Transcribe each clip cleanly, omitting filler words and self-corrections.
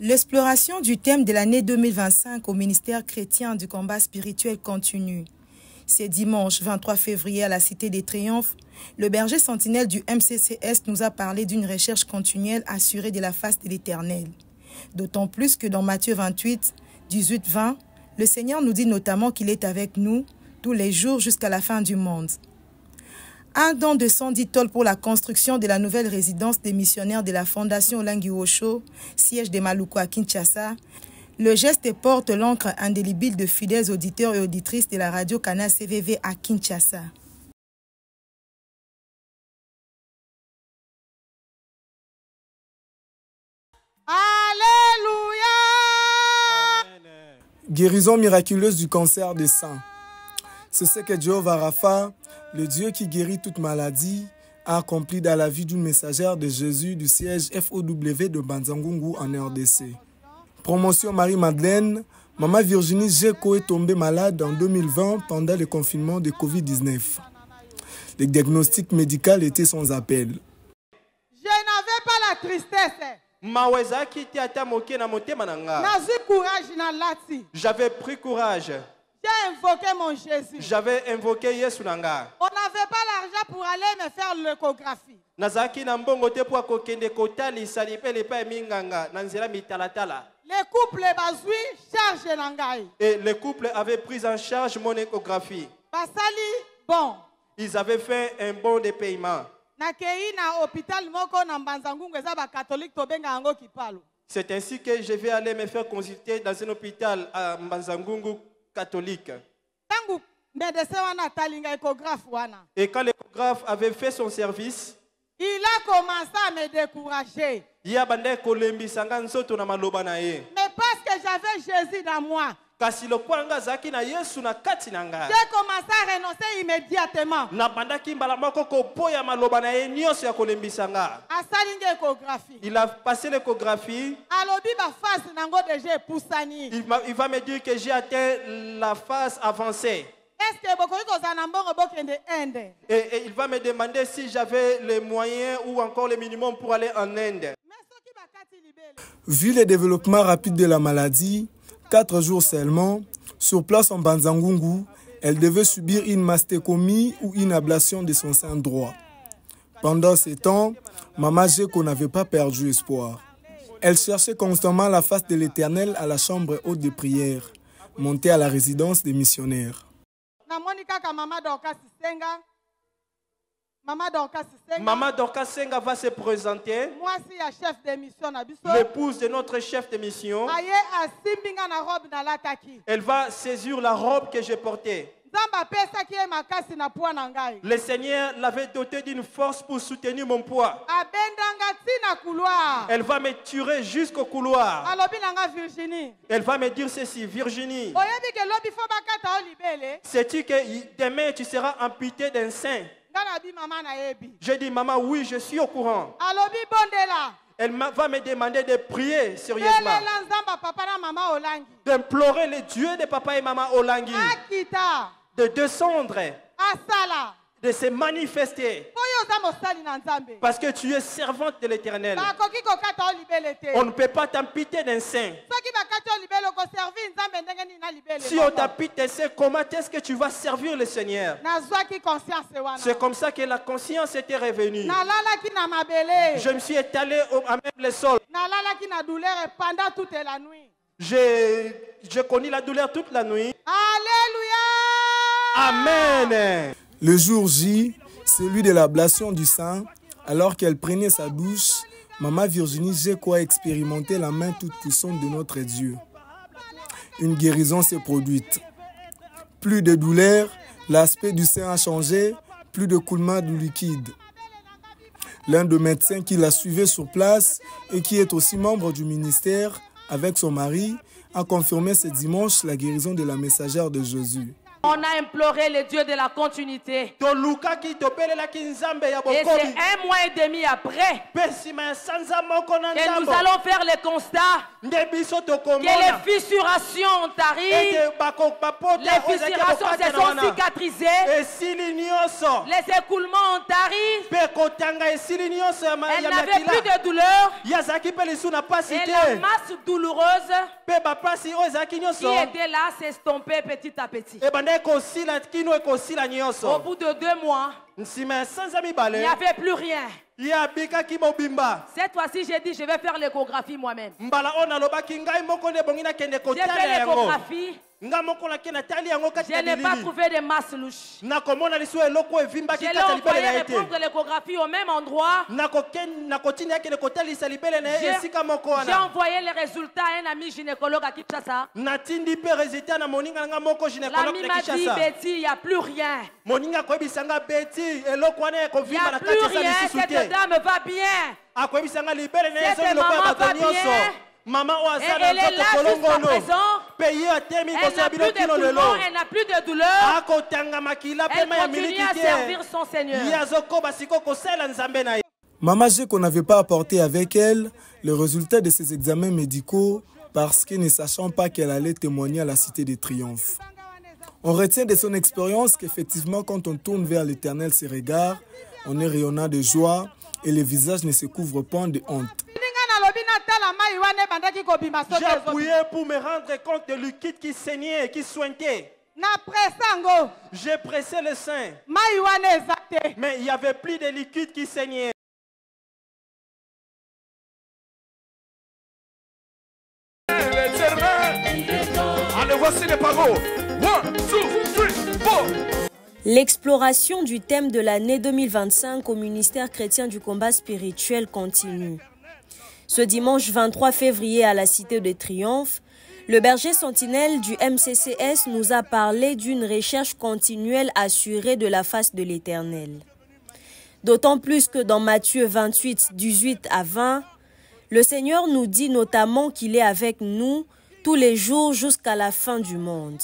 L'exploration du thème de l'année 2025 au ministère chrétien du combat spirituel continue. C'est dimanche 23 février à la Cité des Triomphes. Le berger sentinelle du MCCS nous a parlé d'une recherche continuelle assurée de la face de l'Éternel. D'autant plus que dans Matthieu 28, 18-20, le Seigneur nous dit notamment qu'il est avec nous tous les jours jusqu'à la fin du monde. Un don de 110 tôles pour la construction de la nouvelle résidence des missionnaires de la Fondation Olengi Osho, siège de Maluku à Kinshasa. Le geste porte l'encre indélébile de fidèles auditeurs et auditrices de la radio Canal CVV à Kinshasa. Alléluia! Guérison miraculeuse du cancer des seins. C'est ce que Jéhovah Rapha, le Dieu qui guérit toute maladie, a accompli dans la vie d'une messagère de Jésus du siège FOW de Banzangungu en RDC. Promotion Marie-Madeleine, Maman Virginie Géco est tombée malade en 2020 pendant le confinement de Covid-19. Le diagnostic médical était sans appel. Je n'avais pas la tristesse. J'avais pris courage. J'ai invoqué mon Jésus. J'avais invoqué Yesu Nanga. On n'avait pas l'argent pour aller me faire l'échographie. Les couples chargent Nangai. Et les couples avaient pris en charge mon échographie. Basali, bon. Ils avaient fait un bon de paiement. C'est ainsi que je vais aller me faire consulter dans un hôpital à Mbanzangungu catholique. Et quand l'échographe avait fait son service, il a commencé à me décourager. Mais parce que j'avais Jésus dans moi, j'ai commencé à renoncer immédiatement. Il a passé l'échographie. Il va me dire que j'ai atteint la phase avancée. Et il va me demander si j'avais les moyens ou encore le minimum pour aller en Inde. Vu le développement rapide de la maladie, 4 jours seulement, sur place en Banzangungu, elle devait subir une mastectomie ou une ablation de son sein droit. Pendant ce temps, Maman Géco n'avait pas perdu espoir. Elle cherchait constamment la face de l'Éternel à la chambre haute de prière, montée à la résidence des missionnaires. Maman Dorcas Senga va se présenter. L'épouse de notre chef de mission. Elle va saisir la robe que j'ai portée. Le Seigneur l'avait dotée d'une force pour soutenir mon poids. Elle va me tirer jusqu'au couloir. Elle va me dire ceci, Virginie. Sais-tu que demain tu seras amputée d'un sein? J'ai dit, maman, oui, je suis au courant. Elle va me demander de prier sérieusement, d'implorer le Dieu de papa et maman Olangi, de descendre, de se manifester, parce que tu es servante de l'Éternel. On ne peut pas t'amputer d'un sein. Si on t'ampute d'un sein, comment est-ce que tu vas servir le Seigneur? C'est comme ça que la conscience était revenue. Je me suis étalé à même le sol. J'ai connu la douleur toute la nuit. Alléluia! Amen. Le jour J, celui de l'ablation du sein, alors qu'elle prenait sa douche, Maman Virginie Géco a expérimenté la main toute puissante de notre Dieu. Une guérison s'est produite. Plus de douleur, l'aspect du sein a changé, plus de coulements de liquide. L'un des médecins qui la suivait sur place et qui est aussi membre du ministère avec son mari a confirmé ce dimanche la guérison de la messagère de Jésus. On a imploré le Dieu de la continuité. Et c'est 1 mois et demi après que nous allons faire le constat que les fissurations arrivent, les fissurations se sont cicatrisées, les écoulements arrivent, elle n'avait plus de douleur, et la masse douloureuse qui était là s'estompait petit à petit. Au bout de 2 mois, il n'y avait plus rien. Cette fois-ci, j'ai dit, je vais faire l'échographie moi-même. J'ai fait l'échographie. Je n'ai pas trouvé de masse louche. Je l'ai envoyé reprendre l'échographie au même endroit. J'ai envoyé les résultats à un ami gynécologue à Kinshasa. L'ami m'a dit, Betty, il n'y a plus rien. Il n'y a plus rien, cette dame va bien. Cette maman va bien. Maman, et elle est là jusqu'à présent. Elle n'a plus de poumons, elle n'a plus de douleur. Elle continue à servir son Seigneur. Maman Jeko n'avait pas apporté avec elle le résultat de ses examens médicaux parce que ne sachant pas qu'elle allait témoigner à la Cité des Triomphes. On retient de son expérience qu'effectivement quand on tourne vers l'Éternel ses regards, on est rayonnant de joie et le visage ne se couvre pas de honte. J'ai prié pour me rendre compte de liquide qui saignait, qui sointait. J'ai pressé le sein. Mais il n'y avait plus de liquide qui saignait. Allez, voici les paroles. 1, 2, 3, 4. L'exploration du thème de l'année 2025 au ministère chrétien du combat spirituel continue. Ce dimanche 23 février à la Cité de Triomphe, le berger sentinelle du MCCS nous a parlé d'une recherche continuelle assurée de la face de l'Éternel. D'autant plus que dans Matthieu 28, 18 à 20, le Seigneur nous dit notamment qu'il est avec nous tous les jours jusqu'à la fin du monde.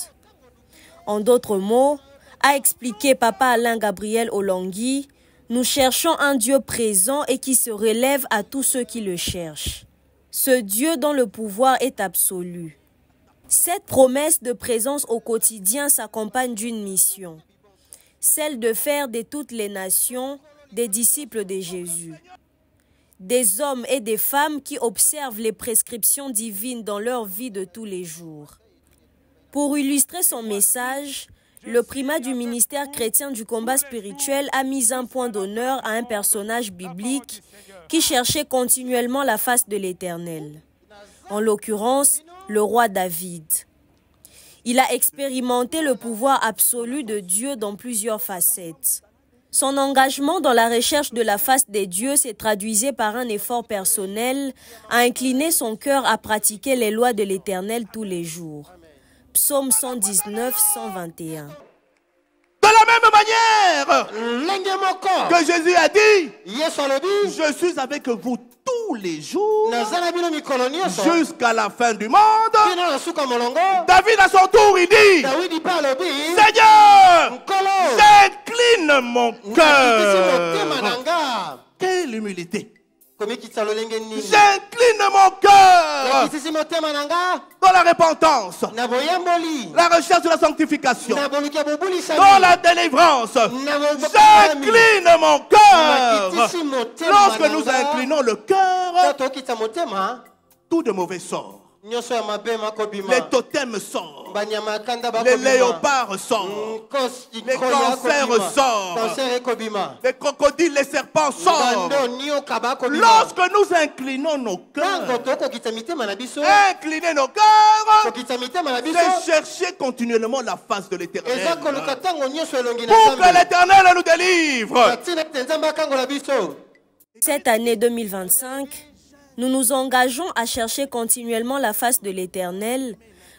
En d'autres mots, a expliqué Papa Alain Gabriel Olongui, nous cherchons un Dieu présent et qui se relève à tous ceux qui le cherchent. Ce Dieu dont le pouvoir est absolu. Cette promesse de présence au quotidien s'accompagne d'une mission, celle de faire de toutes les nations des disciples de Jésus. Des hommes et des femmes qui observent les prescriptions divines dans leur vie de tous les jours. Pour illustrer son message, le primat du ministère chrétien du combat spirituel a mis un point d'honneur à un personnage biblique qui cherchait continuellement la face de l'Éternel. En l'occurrence, le roi David. Il a expérimenté le pouvoir absolu de Dieu dans plusieurs facettes. Son engagement dans la recherche de la face des dieux s'est traduisé par un effort personnel à incliner son cœur à pratiquer les lois de l'Éternel tous les jours. Psaume 119, 121. De la même manière que Jésus a dit, je suis avec vous tous les jours jusqu'à la fin du monde. David à son tour, il dit, Seigneur, j'incline mon cœur. Quelle humilité. J'incline mon cœur dans la repentance, la recherche de la sanctification, dans la délivrance. J'incline mon cœur. Lorsque nous inclinons le cœur, tout de mauvais sort. Les totems sortent, les léopards sortent, les cancers sortent, les crocodiles, les serpents sortent. Lorsque nous inclinons nos cœurs, incliner nos cœurs, c'est chercher continuellement la face de l'Éternel. Pour que l'Éternel nous délivre. Cette année 2025, nous nous engageons à chercher continuellement la face de l'Éternel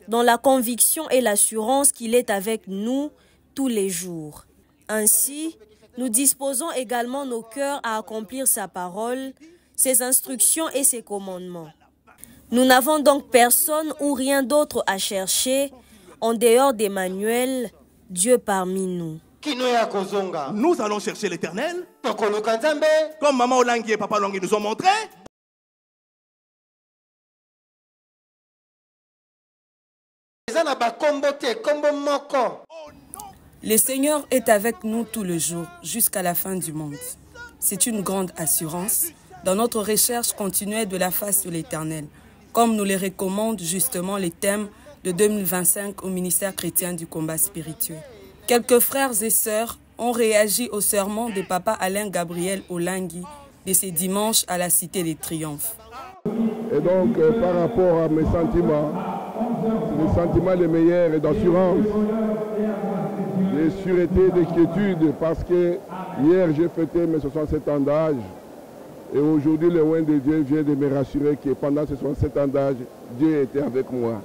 dans la conviction et l'assurance qu'il est avec nous tous les jours. Ainsi, nous disposons également nos cœurs à accomplir sa parole, ses instructions et ses commandements. Nous n'avons donc personne ou rien d'autre à chercher en dehors d'Emmanuel, Dieu parmi nous. Nous allons chercher l'Éternel, comme Maman Olangi et Papa Olangi nous ont montré. Le Seigneur est avec nous tous les jours, jusqu'à la fin du monde. C'est une grande assurance dans notre recherche continuelle de la face de l'Éternel, comme nous les recommandent justement les thèmes de 2025 au ministère chrétien du combat spirituel. Quelques frères et sœurs ont réagi au sermon de Papa Alain Gabriel Olangi de ce dimanche à la Cité des Triomphes. Et donc, par rapport à mes sentiments, les sentiments les meilleurs et d'assurance, de sûreté, d'inquiétude, parce que hier j'ai fêté mes 67 ans d'âge et aujourd'hui le roi de Dieu vient de me rassurer que pendant ces 67 ans d'âge, Dieu était avec moi.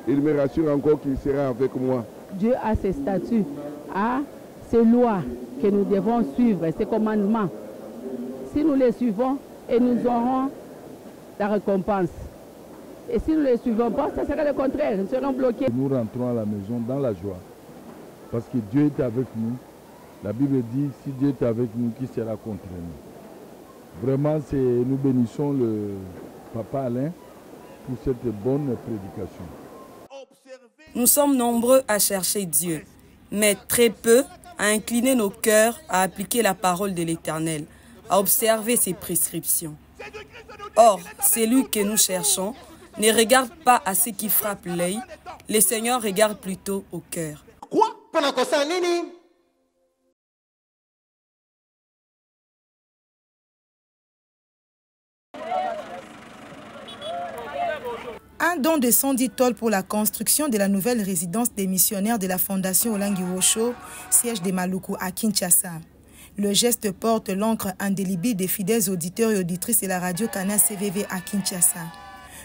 Il me rassure encore qu'il sera avec moi. Dieu a ses statuts, a ses lois que nous devons suivre, ses commandements. Si nous les suivons, et nous aurons la récompense. Et si nous ne les suivons pas, ça sera le contraire, nous serons bloqués. Nous rentrons à la maison dans la joie, parce que Dieu est avec nous. La Bible dit, si Dieu est avec nous, qui sera contre nous? Vraiment, nous bénissons le Papa Alain pour cette bonne prédication. Nous sommes nombreux à chercher Dieu, mais très peu à incliner nos cœurs à appliquer la parole de l'Éternel, à observer ses prescriptions. Or, celui que nous cherchons ne regarde pas à ce qui frappe l'œil, le Seigneur regarde plutôt au cœur. Quoi? Un don de 110 tôles pour la construction de la nouvelle résidence des missionnaires de la Fondation Olangi Wosho, siège de Maluku à Kinshasa. Le geste porte l'encre indélébile des fidèles auditeurs et auditrices de la radio Kana CVV à Kinshasa.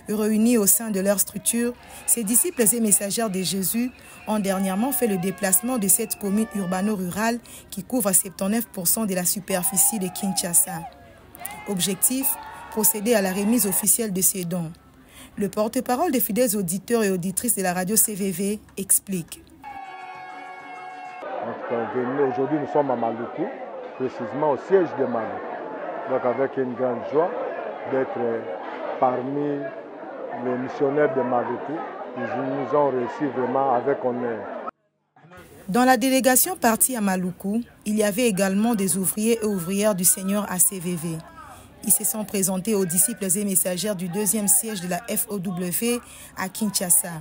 Réunis au sein de leur structure, ces disciples et messagères de Jésus ont dernièrement fait le déplacement de cette commune urbano-rurale qui couvre 79% de la superficie de Kinshasa. Objectif, procéder à la remise officielle de ces dons. Le porte-parole des fidèles auditeurs et auditrices de la radio CVV explique. Aujourd'hui, nous sommes à Maluku, précisément au siège de Maluku. Donc avec une grande joie d'être parmi les missionnaires de Maluku. Ils nous ont réussi vraiment avec honneur. Dans la délégation partie à Maluku, il y avait également des ouvriers et ouvrières du Seigneur à CVV. Ils se sont présentés aux disciples et messagères du deuxième siège de la FOW à Kinshasa.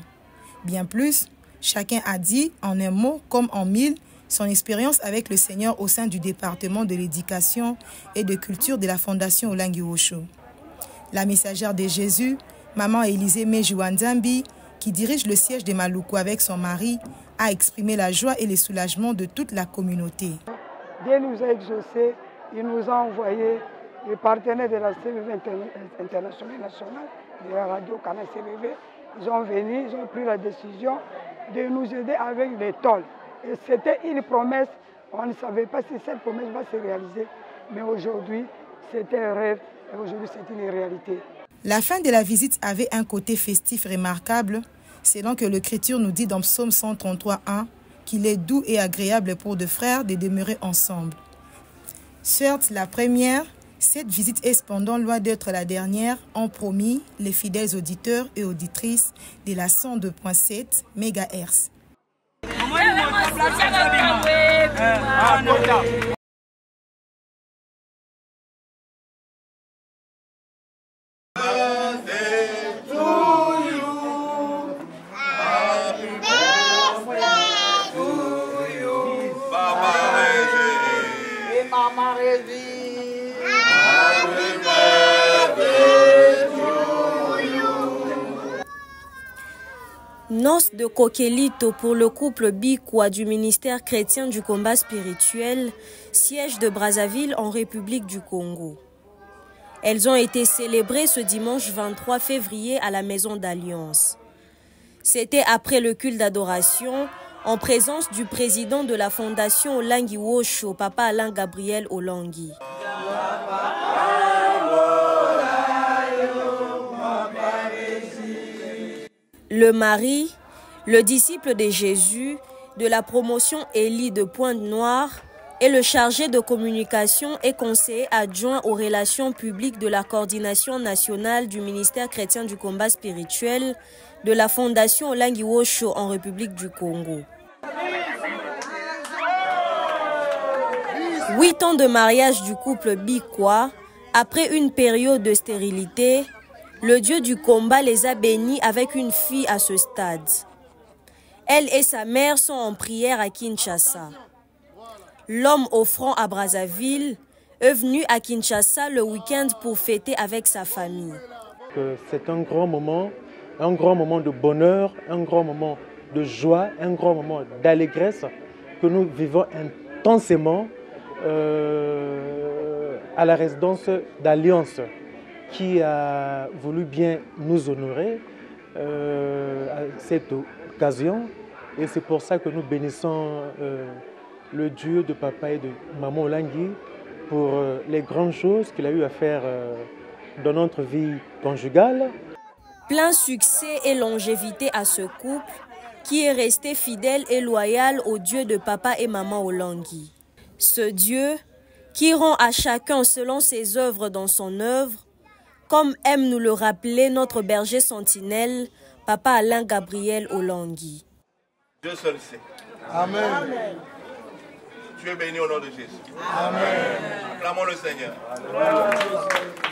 Bien plus, chacun a dit en un mot comme en mille son expérience avec le Seigneur au sein du département de l'éducation et de culture de la Fondation Olangi Wosho. La messagère de Jésus, Maman Élisée Mejuanzambi, qui dirige le siège de Maluku avec son mari, a exprimé la joie et le soulagement de toute la communauté. Dieu nous a exaucés, il nous a envoyé les partenaires de la CVV internationale nationale, de la radio Kana CVV. Ils ont venu, ils ont pris la décision de nous aider avec les tôles. Et c'était une promesse, on ne savait pas si cette promesse va se réaliser, mais aujourd'hui c'était un rêve et aujourd'hui c'est une réalité. La fin de la visite avait un côté festif remarquable, selon que l'Écriture nous dit dans Psaume 133:1 qu'il est doux et agréable pour deux frères de demeurer ensemble. Certes, la première, cette visite est cependant loin d'être la dernière, ont promis les fidèles auditeurs et auditrices de la 102.7 MHz. Noce de Kokelito pour le couple Bikwa du ministère chrétien du combat spirituel, siège de Brazzaville en République du Congo. Elles ont été célébrées ce dimanche 23 février à la Maison d'Alliance. C'était après le culte d'adoration, en présence du président de la Fondation Olangi Wosho, Papa Alain Gabriel Olangi. Le mari, le disciple de Jésus, de la promotion Élie de Pointe-Noire et le chargé de communication et conseiller adjoint aux relations publiques de la coordination nationale du ministère chrétien du combat spirituel de la Fondation Olangi Wosho en République du Congo. 8 ans de mariage du couple Bikwa, après une période de stérilité, le Dieu du combat les a bénis avec une fille à ce stade. Elle et sa mère sont en prière à Kinshasa. L'homme offrant à Brazzaville est venu à Kinshasa le week-end pour fêter avec sa famille. C'est un grand moment de bonheur, un grand moment de joie, un grand moment d'allégresse que nous vivons intensément à la résidence d'Alliance qui a voulu bien nous honorer à cette occasion. Et c'est pour ça que nous bénissons le Dieu de papa et de maman Olangi pour les grandes choses qu'il a eu à faire dans notre vie conjugale. Plein succès et longévité à ce couple qui est resté fidèle et loyal au Dieu de papa et maman Olangi. Ce Dieu qui rend à chacun selon ses œuvres dans son œuvre, comme aime nous le rappeler notre berger sentinelle, papa Alain Gabriel Olangi. Dieu seul sait. Amen. Amen. Tu es béni au nom de Jésus. Amen. Acclamons le Seigneur. Amen.